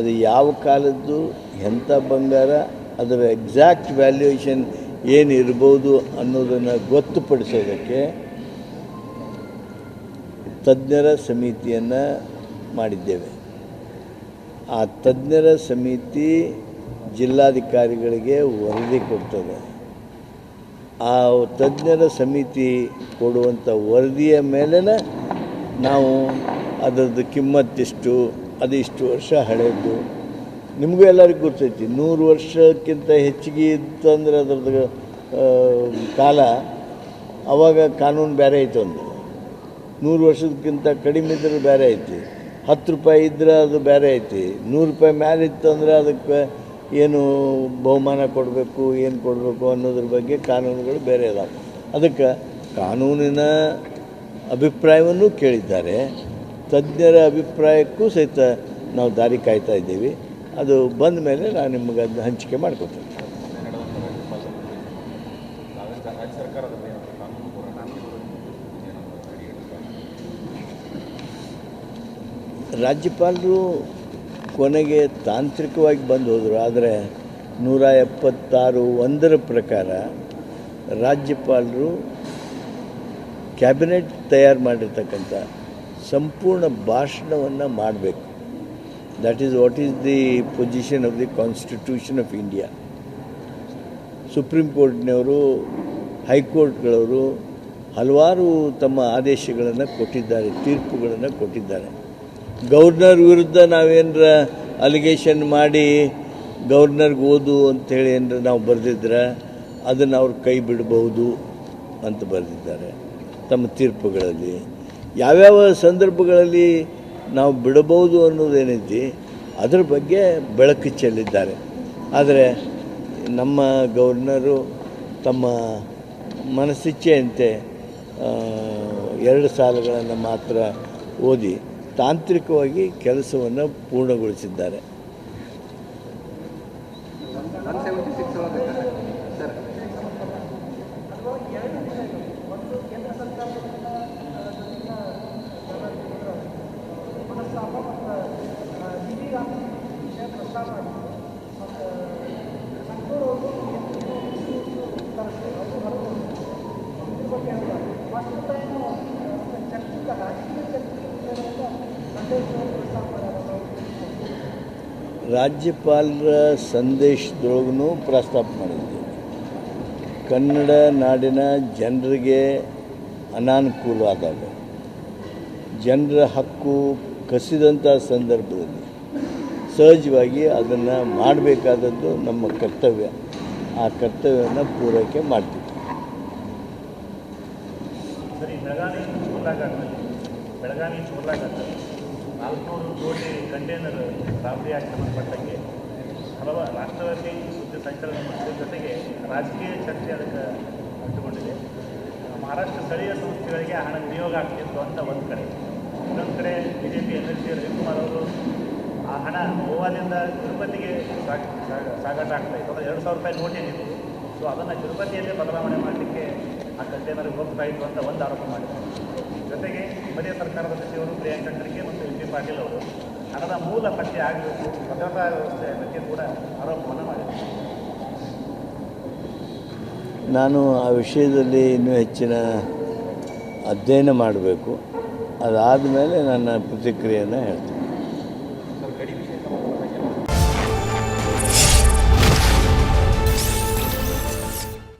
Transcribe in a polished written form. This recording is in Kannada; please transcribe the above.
ಅದು ಯಾವ ಕಾಲದ್ದು ಎಂಥ ಬಂಗಾರ, ಅದರ ಎಕ್ಸಾಕ್ಟ್ ವ್ಯಾಲ್ಯೂಯೇಷನ್ ಏನಿರ್ಬೋದು ಅನ್ನೋದನ್ನು ಗೊತ್ತುಪಡಿಸೋದಕ್ಕೆ ತಜ್ಞರ ಸಮಿತಿಯನ್ನು ಮಾಡಿದ್ದೇವೆ. ಆ ತಜ್ಞರ ಸಮಿತಿ ಜಿಲ್ಲಾಧಿಕಾರಿಗಳಿಗೆ ವರದಿ ಕೊಡ್ತದೆ. ಆ ತಜ್ಞರ ಸಮಿತಿ ಕೊಡುವಂಥ ವರದಿಯ ಮೇಲೆ ನಾವು ಅದರದ್ದು ಕಿಮ್ಮತ್ತಿಷ್ಟು, ಅದು ಇಷ್ಟು ವರ್ಷ ಹಳೆಯದು. ನಿಮಗೂ ಎಲ್ಲರಿಗೂ ಗೊತ್ತೈತಿ, 100 ವರ್ಷಕ್ಕಿಂತ ಹೆಚ್ಚಿಗೆ ಇತ್ತಂದ್ರೆ ಅದರದ್ದು ಕಾಲ, ಆವಾಗ ಕಾನೂನು ಬೇರೆ ಐತೆ. ಒಂದು 100 ವರ್ಷಕ್ಕಿಂತ ಕಡಿಮೆ ಇದ್ರೆ ಬೇರೆ ಐತಿ, 10 ರೂಪಾಯಿ ಇದ್ರೆ ಅದು ಬೇರೆ ಐತಿ, 100 ರೂಪಾಯಿ ಮೇಲೆ ಇತ್ತಂದ್ರೆ ಅದಕ್ಕೆ ಏನು ಬಹುಮಾನ ಕೊಡಬೇಕು, ಏನು ಕೊಡಬೇಕು ಅನ್ನೋದ್ರ ಬಗ್ಗೆ ಕಾನೂನುಗಳು ಬೇರೆ ಇದಾವೆ. ಅದಕ್ಕೆ ಕಾನೂನಿನ ಅಭಿಪ್ರಾಯವನ್ನು ಕೇಳಿದ್ದಾರೆ, ತಜ್ಞರ ಅಭಿಪ್ರಾಯಕ್ಕೂ ಸಹಿತ ನಾವು ದಾರಿ ಕಾಯ್ತಾ ಇದ್ದೀವಿ. ಅದು ಬಂದ ಮೇಲೆ ನಾನು ನಿಮಗೆ ಅದನ್ನ ಹಂಚಿಕೆ ಮಾಡ್ಕೊತೀನಿ. ರಾಜ್ಯಪಾಲರು ಕೊನೆಗೆ ತಾಂತ್ರಿಕವಾಗಿ ಬಂದು ಹೋದರು. ಆದರೆ 176(1) ಪ್ರಕಾರ ರಾಜ್ಯಪಾಲರು ಕ್ಯಾಬಿನೆಟ್ ತಯಾರು ಮಾಡಿರ್ತಕ್ಕಂಥ ಸಂಪೂರ್ಣ ಭಾಷಣವನ್ನು ಮಾಡಬೇಕು. That is what is the position of the constitution of India. Supreme ಕೋರ್ಟ್ನವರು, ಹೈಕೋರ್ಟ್ಗಳವರು ಹಲವಾರು ತಮ್ಮ ಆದೇಶಗಳನ್ನು ಕೊಟ್ಟಿದ್ದಾರೆ, ತೀರ್ಪುಗಳನ್ನು ಕೊಟ್ಟಿದ್ದಾರೆ. ಗವರ್ನರ್ ವಿರುದ್ಧ ನಾವೇನರ ಅಲಿಗೇಷನ್ ಮಾಡಿ ಗವರ್ನರ್ಗೆ ಓದು ಅಂಥೇಳಿ ಏನರ ನಾವು ಬರೆದಿದ್ರೆ ಅದನ್ನು ಅವ್ರು ಕೈ ಬಿಡಬಹುದು ಅಂತ ಬರೆದಿದ್ದಾರೆ ತಮ್ಮ ತೀರ್ಪುಗಳಲ್ಲಿ. ಯಾವ್ಯಾವ ಸಂದರ್ಭಗಳಲ್ಲಿ ನಾವು ಬಿಡಬಹುದು ಅನ್ನೋದೇನೈತಿ ಅದರ ಬಗ್ಗೆ ಬೆಳಕು ಚೆಲ್ಲಿದ್ದಾರೆ. ಆದರೆ ನಮ್ಮ ಗವರ್ನರು ತಮ್ಮ ಮನಸ್ಸಿಚ್ಛೆಯಂತೆ 2 ಸಾಲುಗಳನ್ನು ಮಾತ್ರ ಓದಿ ತಾಂತ್ರಿಕವಾಗಿ ಕೆಲಸವನ್ನು ಪೂರ್ಣಗೊಳಿಸಿದ್ದಾರೆ. ರಾಜ್ಯಪಾಲರ ಸಂದೇಶದೊಳಗೂ ಪ್ರಸ್ತಾಪ ಮಾಡಿದ್ದೀವಿ. ಕನ್ನಡ ನಾಡಿನ ಜನರಿಗೆ ಅನಾನುಕೂಲವಾದಾಗ, ಜನರ ಹಕ್ಕು ಕಸಿದಂಥ ಸಂದರ್ಭದಲ್ಲಿ ಸಹಜವಾಗಿ ಅದನ್ನು ಮಾಡಬೇಕಾದದ್ದು ನಮ್ಮ ಕರ್ತವ್ಯ. ಆ ಕರ್ತವ್ಯವನ್ನು ಪೂರೈಕೆ ಮಾಡ್ತೀವಿ. ಬೆಳಗಾವಿ 400 ಕೋಟಿ ಕಂಟೈನರ್ ರಾಬರಿ ಆಗಿ ಸಂಬಂಧಪಟ್ಟಂಗೆ ಹಲವಾರು ರಾಷ್ಟ್ರವ್ಯಾಪಿ ಸುದ್ದಿ ಸಂಚಲನ ಮಾಡಿದ ಜೊತೆಗೆ ರಾಜಕೀಯ ಚರ್ಚೆ ಅದಕ್ಕೆ ಅಂಟುಕೊಂಡಿದೆ. ಮಹಾರಾಷ್ಟ್ರ ಸ್ಥಳೀಯ ಸಂಸ್ಥೆಗಳಿಗೆ ಹಣ ವಿನಿಯೋಗ ಆಗ್ತಿತ್ತು ಅಂತ ಒಂದು ಕಡೆ, ಇನ್ನೊಂದು ಕಡೆ BJP MLC ರವಿಕುಮಾರ್ ಅವರು ಆ ಹಣ ಗೋವಾದಿಂದ ತಿರುಪತಿಗೆ ಸಾಗಾಟ ಆಗ್ತಾಯಿತ್ತು. ಅದು 2,000 ರೂಪಾಯಿ ನೋಟ್ ಏನಿತ್ತು, ಸೊ ಅದನ್ನು ತಿರುಪತಿಯಲ್ಲೇ ಬದಲಾವಣೆ ಮಾಡಲಿಕ್ಕೆ ಆ ಕಂಟೈನರ್ಗೆ ಹೋಗ್ತಾ ಇತ್ತು ಅಂತ ಒಂದು ಆರೋಪ ಮಾಡಿದ್ದಾರೆ. ಜೊತೆಗೆ ಮಧ್ಯ ಸರ್ಕಾರದ ಸಚಿವರು ಪ್ರಿಯಾಂಕ ಖರ್ಗೆ ಮತ್ತು MP ಪಾಟೀಲ್ ಅವರು ಹಣದ ಮೂಲ ಪತ್ತೆ ಆಗಬೇಕು, ಭದ್ರತಾ ವ್ಯವಸ್ಥೆ ಬಗ್ಗೆ ಕೂಡ ಆರೋಪವನ್ನು ಮಾಡಿದ್ದಾರೆ. ನಾನು ಆ ವಿಷಯದಲ್ಲಿ ಇನ್ನೂ ಹೆಚ್ಚಿನ ಅಧ್ಯಯನ ಮಾಡಬೇಕು. ಅದಾದ ಮೇಲೆ ನನ್ನ ಪ್ರತಿಕ್ರಿಯೆಯನ್ನು ಹೇಳ್ತೀನಿ.